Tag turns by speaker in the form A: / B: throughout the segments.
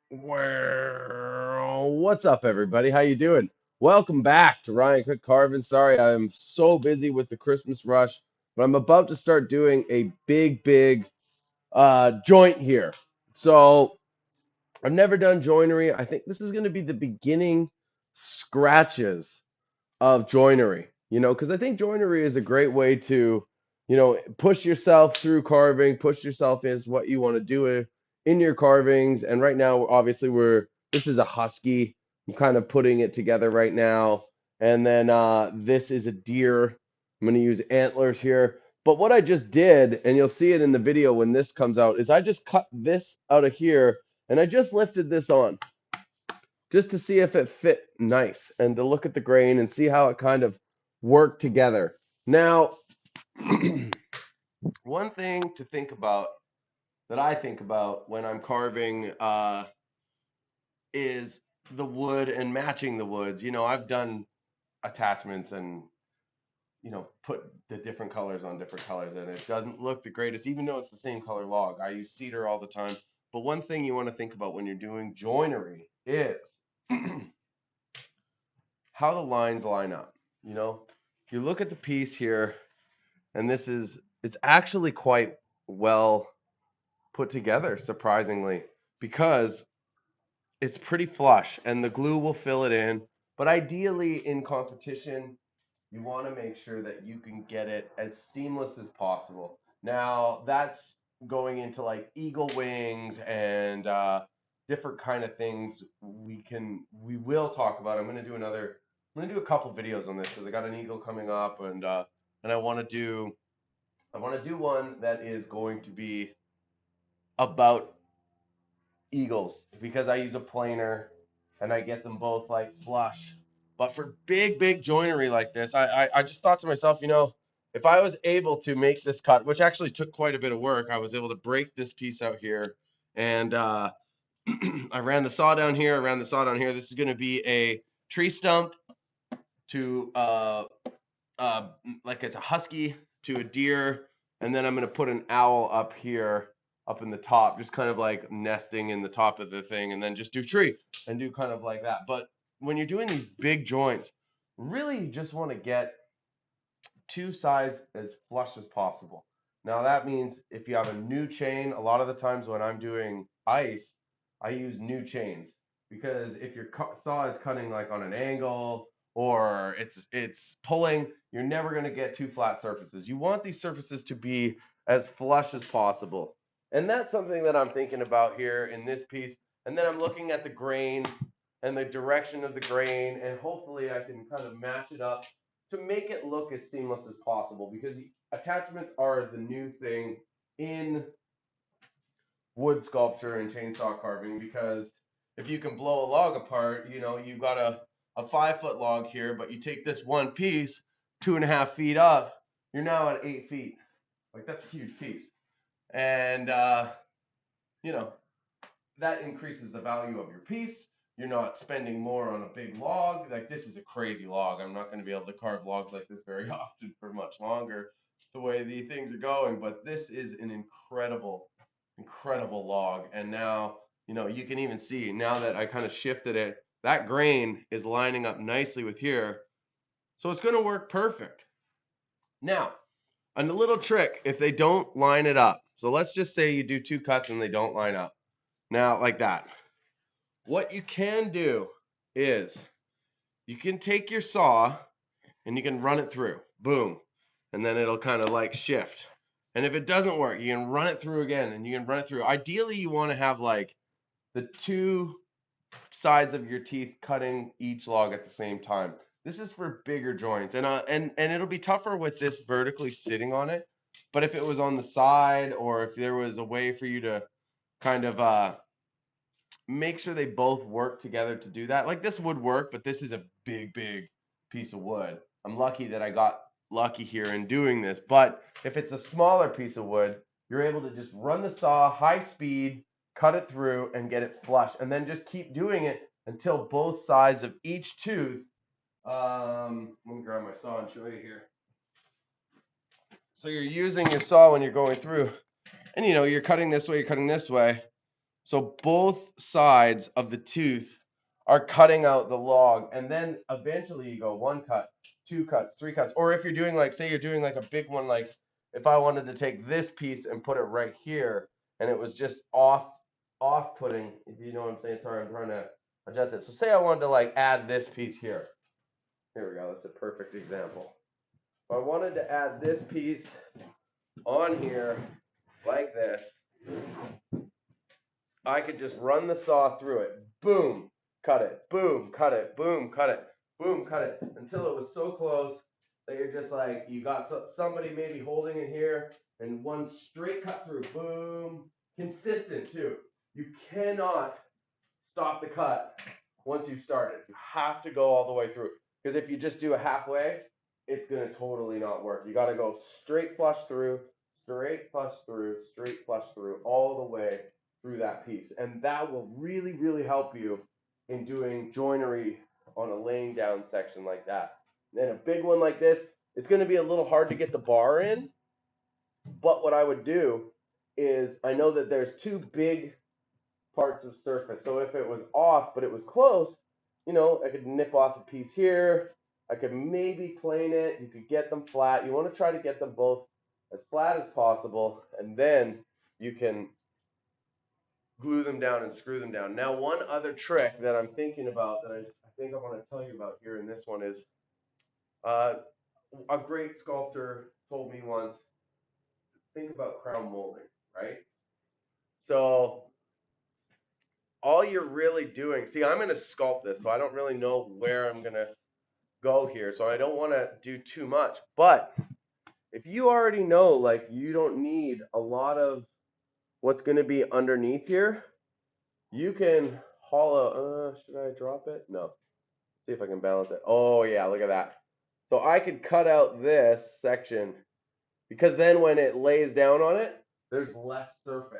A: Well, what's up, everybody? How you doing? Welcome back to Ryan Quick Carving. Sorry, I'm so busy with the Christmas rush, but I'm about to start doing a big joint here. So I've never done joinery. I think this is going to be the beginning scratches of joinery, because I think joinery is a great way to, push yourself through carving, push yourself is what you want to do in your carvings. And right now, obviously, this is a husky. I'm kind of putting it together right now. And then this is a deer. I'm going to use antlers here. But what I just did, and you'll see it in the video when this comes out, is I just cut this out of here and I just lifted this on just to see if it fit nice and to look at the grain and see how it kind of worked together. Now, one thing to think about that I think about when I'm carving is the wood and matching the woods. I've done attachments and put the different colors on different colors, and it doesn't look the greatest, even though it's the same color log. I use cedar all the time. But one thing you want to think about when you're doing joinery is how the lines line up. You know, you look at the piece here, and it's actually quite well put together, surprisingly, because it's pretty flush and the glue will fill it in. But ideally, in competition, you want to make sure that you can get it as seamless as possible. Now, that's going into like eagle wings and different kind of things we will talk about. I'm going to do a couple videos on this because I got an eagle coming up, and I want to do one that is going to be about eagles because I use a planer and I get them both like flush. But for big joinery like this, I just thought to myself, if I was able to make this cut, which actually took quite a bit of work, I was able to break this piece out here, and I ran the saw down here. I ran the saw down here. This is going to be a tree stump to like it's a husky to a deer, and then I'm gonna put an owl up here, up in the top, just kind of like nesting in the top of the thing, and then just do tree and do kind of like that. But when you're doing these big joints, really you just want to get two sides as flush as possible. Now that means if you have a new chain, a lot of the times when I'm doing ice, I use new chains because if your saw is cutting like on an angle or it's pulling, you're never going to get two flat surfaces. You want these surfaces to be as flush as possible. And that's something that I'm thinking about here in this piece. And then I'm looking at the grain and the direction of the grain, and hopefully I can kind of match it up to make it look as seamless as possible because attachments are the new thing in wood sculpture and chainsaw carving because if you can blow a log apart, you've got a 5 foot log here, but you take this one piece 2.5 feet up, you're now at 8 feet. Like that's a huge piece. And you know, that increases the value of your piece. You're not spending more on a big log. Like this is a crazy log. I'm not going to be able to carve logs like this very often for much longer, the way these things are going. But this is an incredible log. And now, you can even see now that I kind of shifted it, that grain is lining up nicely with here. So it's going to work perfect. Now, a little trick if they don't line it up. So let's just say you do two cuts and they don't line up. Now, like that. What you can do is you can take your saw and you can run it through. Boom. And then it'll kind of like shift. And if it doesn't work, you can run it through again and you can run it through. Ideally, you want to have like the two sides of your teeth cutting each log at the same time. This is for bigger joints, and it'll be tougher with this vertically sitting on it. But if it was on the side, or if there was a way for you to kind of make sure they both work together to do that. Like this would work, but this is a big piece of wood. I'm lucky that I got lucky here in doing this. But if it's a smaller piece of wood, you're able to just run the saw high speed, cut it through, and get it flush. And then just keep doing it until both sides of each tooth. Let me grab my saw and show you here. So you're using your saw when you're going through, and you're cutting this way, you're cutting this way. So both sides of the tooth are cutting out the log, and then eventually you go one cut, two cuts, three cuts. Or if you're doing like, say you're doing like a big one, like if I wanted to take this piece and put it right here, and it was just off-putting, if you know what I'm saying. Sorry, I'm trying to adjust it. So say I wanted to like add this piece here. Here we go. That's a perfect example. If I wanted to add this piece on here like this, I could just run the saw through it. Boom, cut it. Boom, cut it. Boom, cut it. Boom, cut it. Until it was so close that you're just like, you got somebody maybe holding it here and one straight cut through. Boom. Consistent too. You cannot stop the cut once you've started. You have to go all the way through. Because if you just do a halfway, it's going to totally not work. You got to go straight flush through, straight flush through, straight flush through, all the way through that piece. And that will really, really help you in doing joinery on a laying down section like that. And a big one like this, it's going to be a little hard to get the bar in. But what I would do is, I know that there's two big parts of surface. So if it was off, but it was close, you know, I could nip off a piece here. I could maybe plane it. You could get them flat. You want to try to get them both as flat as possible, and then you can glue them down and screw them down. Now, one other trick that I'm thinking about that I think I want to tell you about here in this one is uh, a great sculptor told me once, think about crown molding, right? So all you're really doing, see, I'm going to sculpt this, so I don't really know where I'm going to go here, so I don't want to do too much. But if you already know, like, you don't need a lot of what's going to be underneath here, you can hollow, should I drop it? No. See if I can balance it. Oh, yeah, look at that. So I could cut out this section because then when it lays down on it, there's less surface.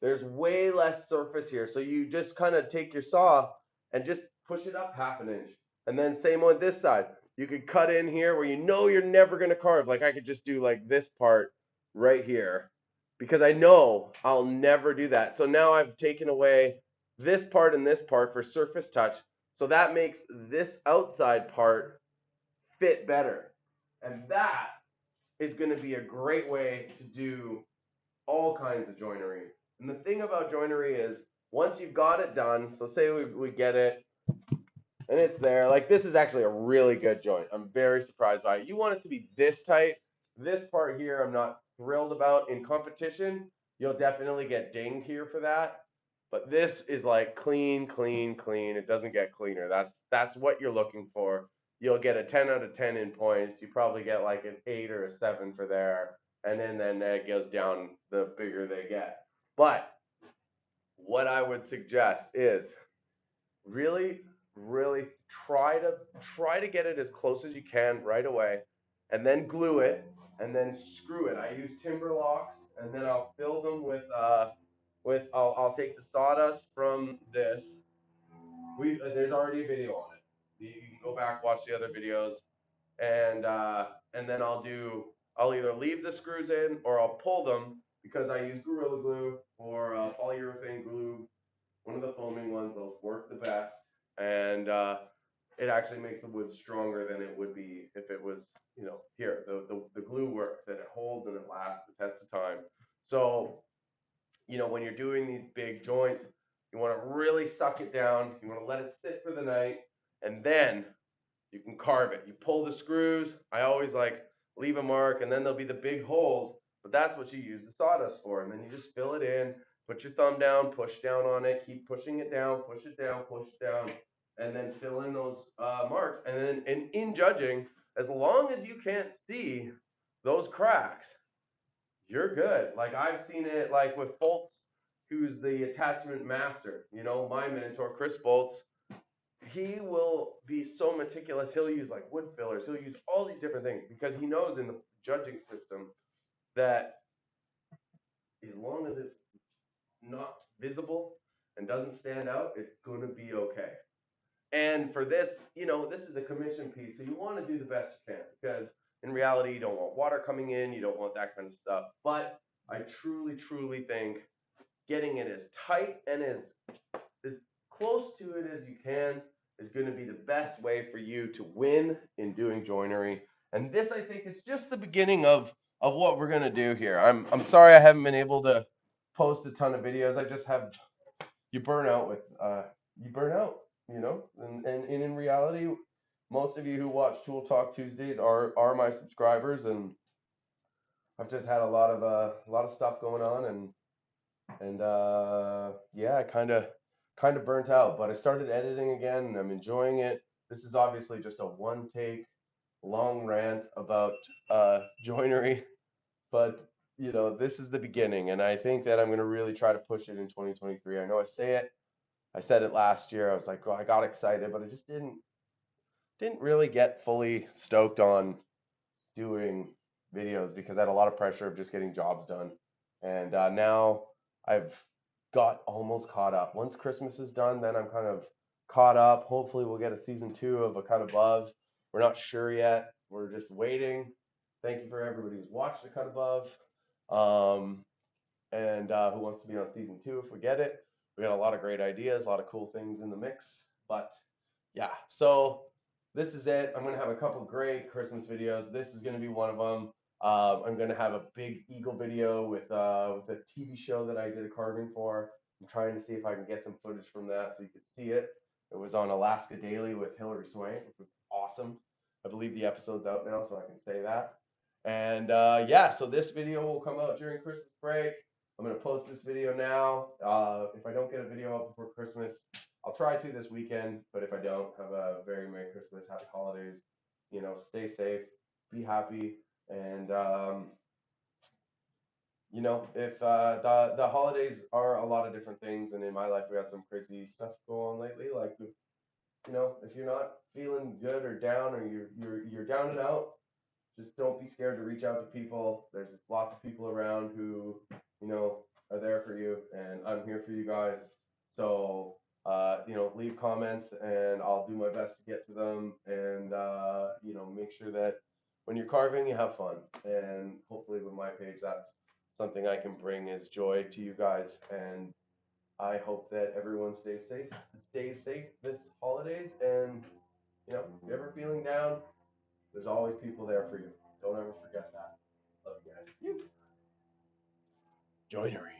A: There's way less surface here. So you just kind of take your saw and just push it up half an inch. And then same on this side. You could cut in here where you know you're never going to carve. Like I could just do like this part right here because I know I'll never do that. So now I've taken away this part and this part for surface touch. So that makes this outside part fit better. And that is going to be a great way to do all kinds of joinery. And the thing about joinery is once you've got it done, so say we get it and it's there, like this is actually a really good joint. I'm very surprised by it. You want it to be this tight. This part here I'm not thrilled about. In competition, you'll definitely get dinged here for that. But this is like clean, clean, clean. It doesn't get cleaner. That's what you're looking for. You'll get a 10 out of 10 in points. You probably get like an 8 or a 7 for there. And then it goes down the bigger they get. But what I would suggest is really, really try to get it as close as you can right away, and then glue it, and then screw it. I use timber locks, and then I'll fill them with I'll take the sawdust from this. There's already a video on it. You can go back watch the other videos, and then I'll either leave the screws in or I'll pull them because I use Gorilla Glue or polyurethane glue. One of the foaming ones, those work the best, and it actually makes the wood stronger than it would be if it was, here. The glue works and it holds and it lasts the test of time. So, when you're doing these big joints, you want to really suck it down. You want to let it sit for the night, and then you can carve it. You pull the screws. I always like leave a mark, and then there'll be the big holes. But that's what you use the sawdust for. And then you just fill it in, put your thumb down, push down on it, keep pushing it down, push it down, push it down, and then fill in those marks. And then in judging, as long as you can't see those cracks, you're good. Like I've seen it like with Foltz, who's the attachment master. My mentor, Chris Foltz, he will be so meticulous. He'll use like wood fillers. He'll use all these different things because he knows in the judging system that as long as it's not visible and doesn't stand out, it's going to be okay. And for this, this is a commission piece, so you want to do the best you can because in reality, you don't want water coming in, you don't want that kind of stuff. But I truly, truly think getting it as tight and as close to it as you can is going to be the best way for you to win in doing joinery. And this, I think, is just the beginning of what we're going to do here. I'm sorry I haven't been able to post a ton of videos. I just have you burn out with you burn out, you know. And in reality, most of you who watch Tool Talk Tuesdays are my subscribers, and I've just had a lot of stuff going on, and yeah, I kind of burnt out, but I started editing again and I'm enjoying it. This is obviously just a one take long rant about joinery, but you know, this is the beginning, and I think that I'm going to really try to push it in 2023. I know I said it last year. I was like, oh, I got excited, but I just didn't really get fully stoked on doing videos because I had a lot of pressure of just getting jobs done. And now I've got almost caught up. Once Christmas is done, then I'm kind of caught up. Hopefully, we'll get a season 2 of A Cut Above. We're not sure yet. We're just waiting. Thank you for everybody who's watched A Cut Above. Um, and who wants to be on season 2 if we get it. We got a lot of great ideas, a lot of cool things in the mix. But yeah, so this is it. I'm gonna have a couple great Christmas videos. This is gonna be one of them. I'm gonna have a big eagle video with a TV show that I did a carving for. I'm trying to see if I can get some footage from that so you can see it. It was on Alaska Daily with Hillary Swank, which was awesome. I believe the episode's out now, so I can say that. And yeah, so this video will come out during Christmas break. I'm gonna post this video now. If I don't get a video up before Christmas, I'll try to this weekend, but if I don't, have a very Merry Christmas, Happy Holidays. You know, stay safe, be happy, and you know, if the holidays are a lot of different things, and in my life we had some crazy stuff go on lately. Like, you know, if you're not feeling good or down, or you're down and out, just don't be scared to reach out to people. There's lots of people around who, you know, are there for you, and I'm here for you guys. So, you know, leave comments, and I'll do my best to get to them, and you know, make sure that when you're carving, you have fun. And hopefully, with my page, that's something I can bring as joy to you guys. And I hope that everyone stays safe this holidays. And you know, if you're ever feeling down, there's always people there for you. Don't ever forget that. Love you guys. Joinery.